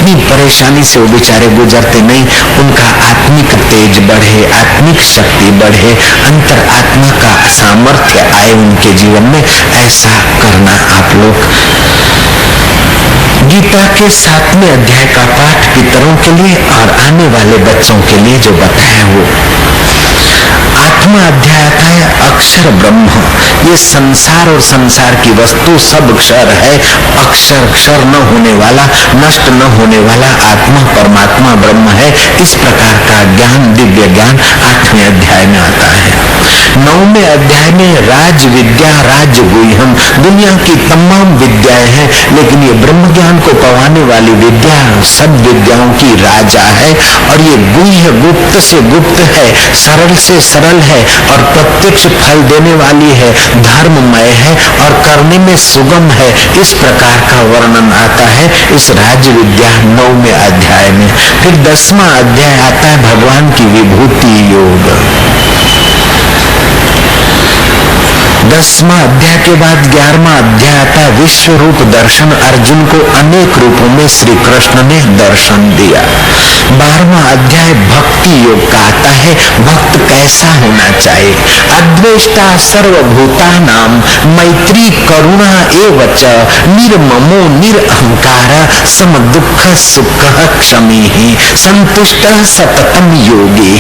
जितनी परेशानी से वो बेचारे गुजरते नहीं, उनका आत्मिक तेज बढ़े, आत्मिक शक्ति बढ़े, अंतर आत्मा का सामर्थ्य आए उनके जीवन में, ऐसा करना आप लोग। गीता के 7वें अध्याय का पाठ पितरों के लिए और आने वाले बच्चों के लिए जो बताया वो 8वां अध्याय आता है अक्षर ब्रह्म। ये संसार और संसार की वस्तु सब क्षर है, अक्षर क्षर न होने वाला, नष्ट न होने वाला आत्मा परमात्मा ब्रह्म है। इस प्रकार का ज्ञान, दिव्य ज्ञान 8वें अध्याय में आता है। 9वें अध्याय में राज विद्या राज गुह्यम, दुनिया की तमाम विद्याएं हैं, लेकिन ये ब्रह्म ज्ञान को पवाने वाली विद्या सब विद्याओं की राजा है। और ये गुह्य गुप्त से गुप्त है, सरल से सरल है और प्रत्यक्ष फल देने वाली है, धर्ममय है और करने में सुगम है। इस प्रकार का वर्णन आता है इस राज विद्या 9वें अध्याय में। फिर 10वां अध्याय आता है भगवान की विभूति योग। 10वां अध्याय के बाद 11वां अध्याय आता है विश्व रूप दर्शन। अर्जुन को अनेक रूपों में श्री कृष्ण ने दर्शन दिया। 12वां अध्याय भक्ति योग का आता है, भक्त कैसा होना चाहिए। अद्वेष्टा सर्वभूतानां मैत्री करुणा एवच निर्ममो निरहंकार सम दुख सुख क्षमी संतुष्ट सततम योगी।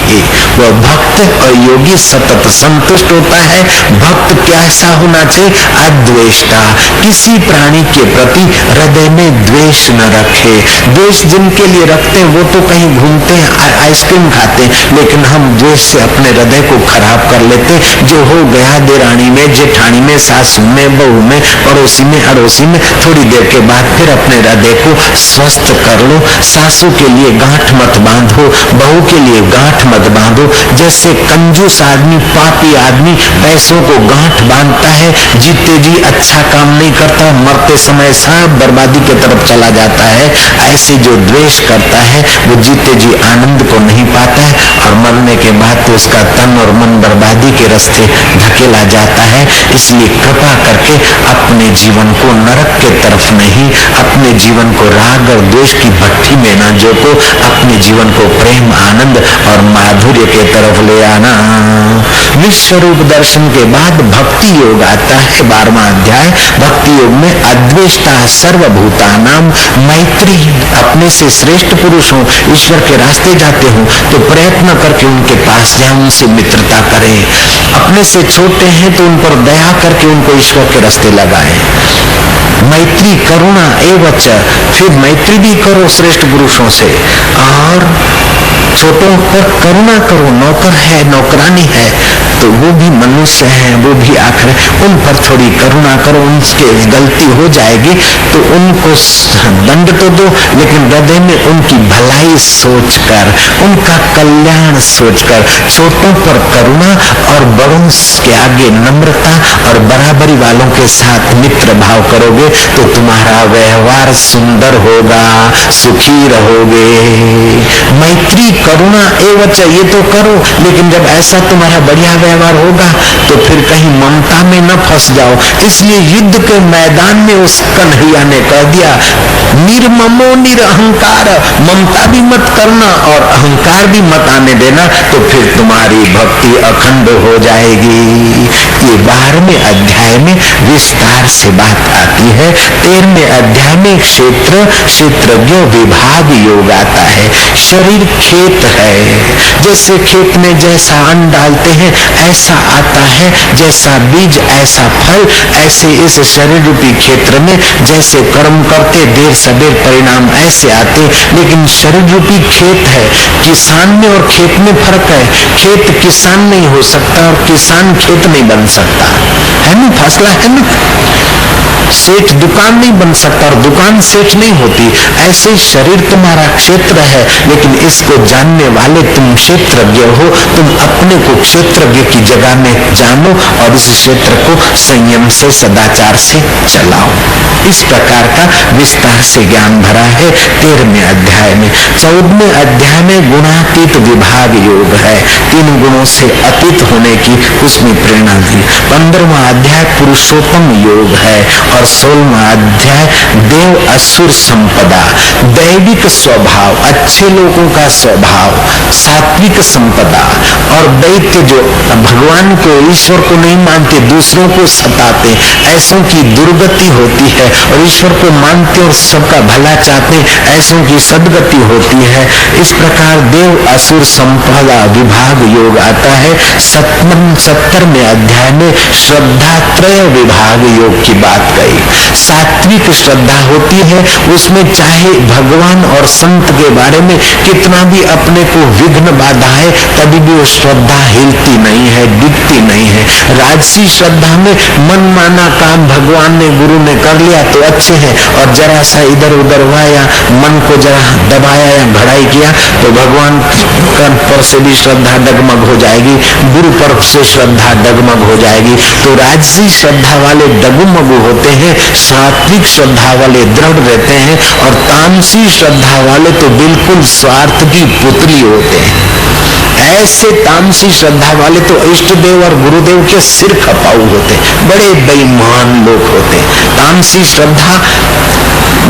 वह भक्त और योगी सतत संतुष्ट होता है। भक्त कैसा होना चाहिए? अद्वेष्टा, किसी प्राणी के प्रति हृदय में द्वेष न रखे। द्वेष जिनके लिए रखते वो तो कहीं घूमते हैं, आइसक्रीम खाते, लेकिन हम द्वेष से अपने हृदय को खराब कर लेते। जो हो गया देरानी में, जेठानी में, सासू में, बहू में, पड़ोसी में, अड़ोसी में, थोड़ी देर के बाद फिर अपने हृदय को स्वस्थ कर लो। सासू के लिए गांठ मत बांधो, बहू के लिए गांठ मत बांधो। जैसे कंजूस आदमी, पापी आदमी पैसों को गांठ बांधता है, जीते जी अच्छा काम नहीं करता, मरते समय सब बर्बादी की तरफ चला जाता है, ऐसे जो द्वेष करता है वो जीते जी आनंद को नहीं पाता है और मरने के बाद तो उसका तन और मन बर्बादी के रास्ते धकेला जाता है। इसलिए कृपा करके अपने जीवन को नरक के तरफ नहीं, अपने जीवन को राग और द्वेष की भट्टी में न झोंको, अपने जीवन को प्रेम, आनंद और माधुर्य के तरफ ले आना। विश्व रूप दर्शन के बाद भक्ति योग आता है 12वां अध्याय। भक्ति योग में अद्वेष्टा सर्वभूतानां मैत्री, अपने से श्रेष्ठ पुरुष हो, ईश्वर के रास्ते जाते हो तो प्रयत्न करके उनके पास जाए, उनसे मित्रता करें। अपने से छोटे हैं तो उन पर दया करके उनको ईश्वर के रास्ते लगाएं। मैत्री करुणा एवच, फिर मैत्री भी करो श्रेष्ठ पुरुषों से और छोटों पर करुणा करो। नौकर है, नौकरानी है तो वो भी मनुष्य हैं, वो भी आखिर उन पर थोड़ी करुणा करो। उनके गलती हो जाएगी तो उनको दंड तो दो, लेकिन हृदय में उनकी भलाई सोचकर, उनका कल्याण सोचकर, छोटों पर करुणा और बड़ों के आगे नम्रता और बराबरी वालों के साथ मित्र भाव करोगे तो तुम्हारा व्यवहार सुंदर होगा, सुखी रहोगे। मैत्री करुणा एवच, ये तो करो, लेकिन जब ऐसा तुम्हारा बढ़िया व्यवहार होगा तो फिर कहीं ममता में न फंस जाओ। इसलिए युद्ध के मैदान में उस कन्हैया ने कह दिया निर्ममो निरहंकार, ममता भी मत करना और अहंकार भी मत आने देना, तो फिर तुम्हारी भक्ति अखंड हो जाएगी। ये 12वें अध्याय में विस्तार से बात आती है। 13वें अध्याय में क्षेत्र क्षेत्रज्ञ विभाग योग आता है। शरीर खेत है, जैसे खेत में जैसा अन्न डालते हैं ऐसा आता है, जैसा बीज ऐसा फल, ऐसे इस शरीर रूपी क्षेत्र में जैसे कर्म करते देर सबेर परिणाम ऐसे आते। लेकिन शरीर रूपी खेत है, किसान में और खेत में फर्क है। खेत किसान नहीं हो सकता और किसान खेत नहीं बन सकता, है ना, फासला है ना। सेठ दुकान नहीं बन सकता और दुकान सेठ नहीं होती। ऐसे शरीर तुम्हारा क्षेत्र है, लेकिन इसको जानने वाले तुम क्षेत्रज्ञ हो। तुम अपने को क्षेत्रज्ञ की जगह में जानो और इस क्षेत्र को संयम से, सदाचार से चलाओ। इस प्रकार का विस्तार से ज्ञान भरा है 13वें अध्याय में। 14वें अध्याय में गुणातीत विभाग योग है, 3 गुणों से अतीत होने की उसमें प्रेरणा दी। 15वां अध्याय पुरुषोत्तम योग है और और 16वां अध्याय देव असुर संपदा, दैविक स्वभाव, अच्छे लोगों का स्वभाव, सात्विक संपदा और दैत्य जो भगवान को, ईश्वर को नहीं मानते, दूसरों को सताते, ऐसों की दुर्गति होती है, और ईश्वर को मानते और सबका भला चाहते, ऐसों की सदगति होती है। इस प्रकार देव असुर संपदा विभाग योग आता है। 70वें अध्याय में श्रद्धा त्रय विभाग योग की बात कही। सात्विक श्रद्धा होती है, उसमें चाहे भगवान और संत के बारे में कितना भी अपने को विघ्न बाधा है, तभी भी वो श्रद्धा हिलती नहीं है, डिगती नहीं है। राजसी श्रद्धा में मन माना काम भगवान ने, गुरु ने कर लिया तो अच्छे हैं, और जरा सा इधर उधर हुआ या मन को जरा दबाया या भड़ाई किया तो भगवान पर से भी श्रद्धा डगमग हो जाएगी, गुरु पर से श्रद्धा डगमग हो जाएगी। तो राजसी श्रद्धा वाले डगमग होते हैं, सात्विक श्रद्धा वाले दृढ़ रहते हैं, और तामसी श्रद्धा वाले तो बिल्कुल स्वार्थ की पुतली होते हैं। ऐसे तामसी श्रद्धा वाले तो इष्ट देव और गुरुदेव के सिर खपाऊ होते, बड़े बेईमान लोग होते। तामसी श्रद्धा,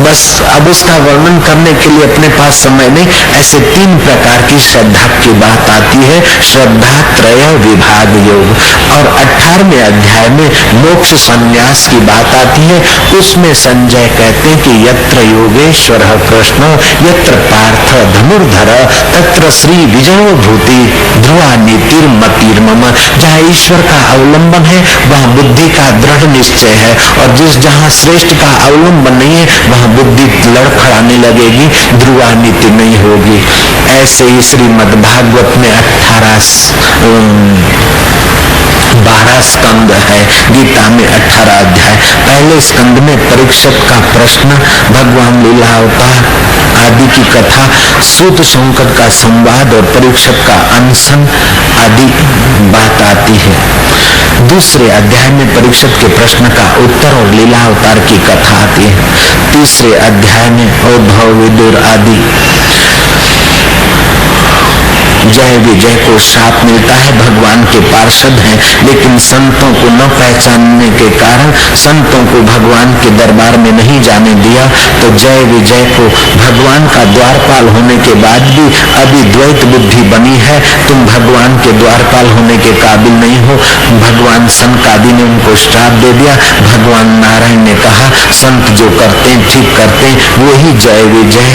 बस अब उसका वर्णन करने के लिए अपने पास समय नहीं। ऐसे 3 प्रकार की श्रद्धा की बात आती है, श्रद्धा त्रय विभाग योग। और 18वें अध्याय में मोक्ष संन्यास की बात आती है। उसमें संजय कहते हैं कि यत्र योगेश्वर कृष्ण यत्र पार्थ धनुर्धर तत्र श्री विजयो भूति ध्रुवा नीतिर्मतिर्मम। जहाँ ईश्वर का अवलंबन है वहाँ बुद्धि का दृढ़ निश्चय है, और जहाँ श्रेष्ठ का अवलंबन नहीं है वहाँ बुद्धि लड़खड़ाने लगेगी, ध्रुवा नीति नहीं होगी। ऐसे ही श्रीमद् भागवत में 12 स्कंद है, गीता में 18 अध्याय। पहले स्कंद में परीक्षित का प्रश्न, भगवान लीला अवतार आदि की कथा, सूत शौनक का संवाद और परीक्षित का अनशन आदि बात आती है। दूसरे अध्याय में परीक्षित के प्रश्न का उत्तर और लीला अवतार की कथा आती है। तीसरे अध्याय में उद्धव विदुर आदि जय विजय को शाप मिलता है, भगवान के पार्षद हैं, लेकिन संतों को न पहचानने के कारण संतों को भगवान के दरबार में नहीं जाने दिया। तो जय विजय को भगवान का द्वारपाल होने के बाद भी अभी द्वैत बुद्धि बनी है, तुम भगवान के द्वारपाल होने के काबिल नहीं हो। भगवान सनकादि ने उनको श्राप दे दिया। भगवान नारायण ने कहा संत जो करते हैं ठीक करते हैं, वही जय विजय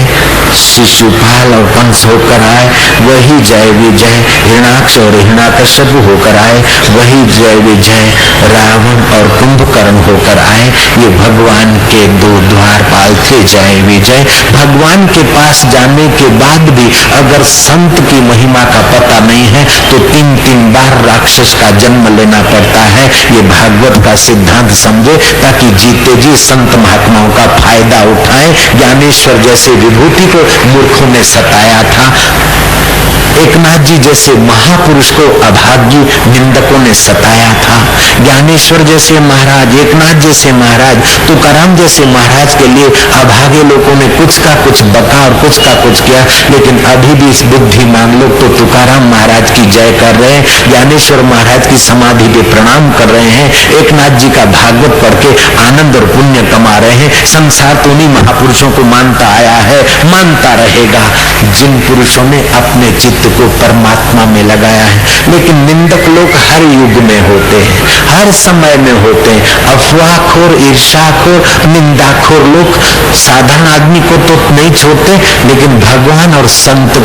शिशुपाल और कंस होकर आए, वही जय विजय हिरणाक्ष और हिरण्याकश्यप होकर आए, वही जय विजय रावण और कुंभकर्ण होकर आए। ये भगवान के 2 द्वारपाल थे जय विजय। भगवान के पास जाने के बाद भी अगर संत की महिमा का पता नहीं है तो 3-3 बार राक्षस का जन्म लेना पड़ता है। ये भागवत का सिद्धांत समझे, ताकि जीते जी संत महात्माओं का फायदा उठाएं। ज्ञानेश्वर जैसे विभूति को मूर्खों ने सताया था, एकनाथ जी जैसे महापुरुष को अभागी निंदकों ने सताया था। ज्ञानेश्वर जैसे महाराज, एकनाथ जैसे महाराज, तुकाराम जैसे महाराज के लिए अभागे लोगों ने कुछ का कुछ बका और कुछ का कुछ किया, लेकिन अभी भी इस बुद्धिमान लोग तो तुकाराम महाराज की जय कर रहे हैं, ज्ञानेश्वर महाराज की समाधि पे प्रणाम कर रहे हैं, एकनाथ जी का भागवत पढ़ के आनंद और पुण्य कमा रहे हैं। संसार तो उन्हीं महापुरुषों को मानता आया है, मानता रहेगा, जिन पुरुषों ने अपने चित्त को परमात्मा में लगाया है। लेकिन निंदक लोग हर युग में होते हैं, हर समय में होते हैं। अफवाहखोर, ईर्ष्याखोर, निंदाखोर लोग साधारण आदमी को तो नहीं छोड़ते, लेकिन भगवान और संत